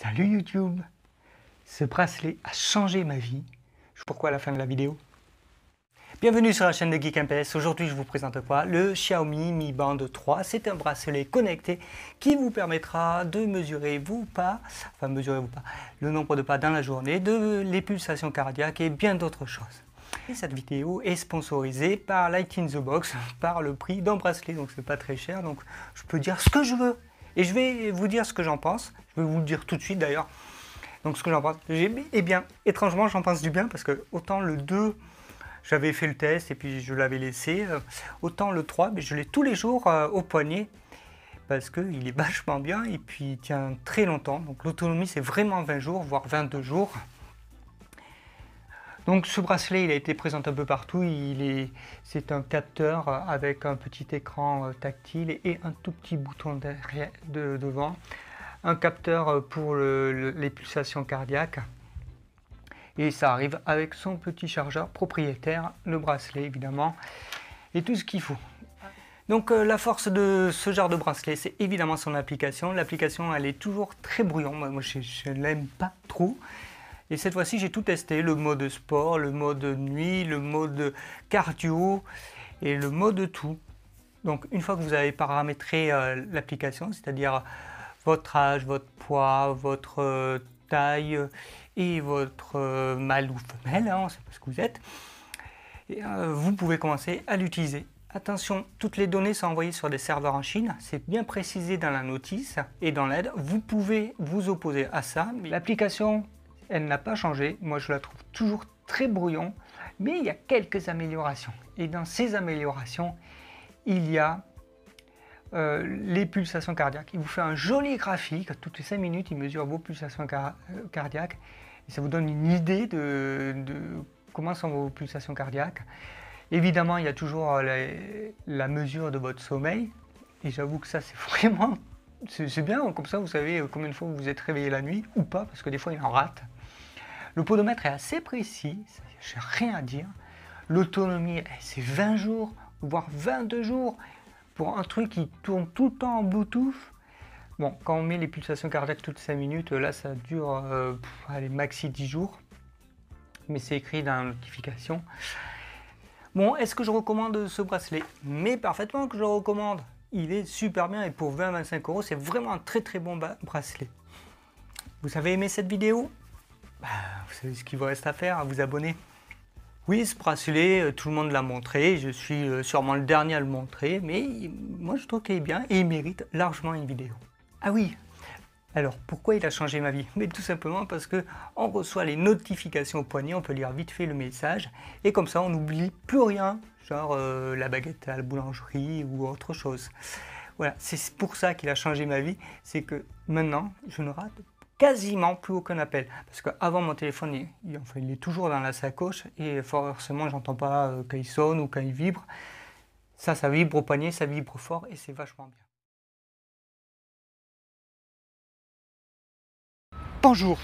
Salut YouTube! Ce bracelet a changé ma vie. Pourquoi à la fin de la vidéo? Bienvenue sur la chaîne de Geek MPS. Aujourd'hui je vous présente quoi? Le Xiaomi Mi Band 3. C'est un bracelet connecté qui vous permettra de mesurer vos pas, le nombre de pas dans la journée, les pulsations cardiaques et bien d'autres choses. Et cette vidéo est sponsorisée par Light in the Box, par le prix d'un bracelet, donc c'est pas très cher, donc je peux dire ce que je veux. Et je vais vous dire ce que j'en pense, je vais vous le dire tout de suite d'ailleurs. Donc ce que j'en pense, eh bien, étrangement j'en pense du bien, parce que autant le 2, j'avais fait le test et puis je l'avais laissé, autant le 3, mais je l'ai tous les jours au poignet, parce qu'il est vachement bien et puis il tient très longtemps. Donc l'autonomie c'est vraiment 20 jours, voire 22 jours. Donc ce bracelet il a été présenté un peu partout, c'est un capteur avec un petit écran tactile et un tout petit bouton derrière, devant. Un capteur pour les pulsations cardiaques. Et ça arrive avec son petit chargeur propriétaire, le bracelet évidemment, et tout ce qu'il faut. Donc la force de ce genre de bracelet, c'est évidemment son application. L'application elle est toujours très brouillon, moi je ne l'aime pas trop. Et cette fois-ci, j'ai tout testé, le mode sport, le mode nuit, le mode cardio et le mode tout. Donc une fois que vous avez paramétré l'application, c'est-à-dire votre âge, votre poids, votre taille et votre mâle ou femelle, on ne sait pas ce que vous êtes, et, vous pouvez commencer à l'utiliser. Attention, toutes les données sont envoyées sur des serveurs en Chine, c'est bien précisé dans la notice et dans l'aide. Vous pouvez vous opposer à ça, mais l'application elle n'a pas changé, moi je la trouve toujours très brouillon, mais il y a quelques améliorations. Et dans ces améliorations, il y a les pulsations cardiaques. Il vous fait un joli graphique, toutes les 5 minutes, il mesure vos pulsations cardiaques. Et ça vous donne une idée de comment sont vos pulsations cardiaques. Évidemment, il y a toujours la mesure de votre sommeil. Et j'avoue que ça, c'est vraiment... C'est bien, comme ça vous savez combien de fois vous vous êtes réveillé la nuit ou pas, parce que des fois il en rate. Le podomètre est assez précis, je n'ai rien à dire. L'autonomie, c'est 20 jours, voire 22 jours, pour un truc qui tourne tout le temps en Bluetooth. Bon, quand on met les pulsations cardiaques toutes 5 minutes, là ça dure allez, maxi 10 jours. Mais c'est écrit dans la notification. Bon, est-ce que je recommande ce bracelet? Mais parfaitement que je le recommande. Il est super bien et pour 20-25 €, c'est vraiment un très très bon bracelet. Vous avez aimé cette vidéo? Vous savez ce qu'il vous reste à faire, à vous abonner. Oui, ce bracelet, tout le monde l'a montré, je suis sûrement le dernier à le montrer, mais moi je trouve qu'il est bien et il mérite largement une vidéo. Ah oui, alors pourquoi il a changé ma vie? Mais tout simplement parce que on reçoit les notifications au poignet, on peut lire vite fait le message, et comme ça on n'oublie plus rien, genre la baguette à la boulangerie ou autre chose. Voilà, c'est pour ça qu'il a changé ma vie, c'est que maintenant je ne rate quasiment plus aucun appel, parce qu'avant mon téléphone il est toujours dans la sacoche et forcément j'entends pas quand il sonne ou quand il vibre. Ça vibre au poignet, ça vibre fort et c'est vachement bien. Bonjour,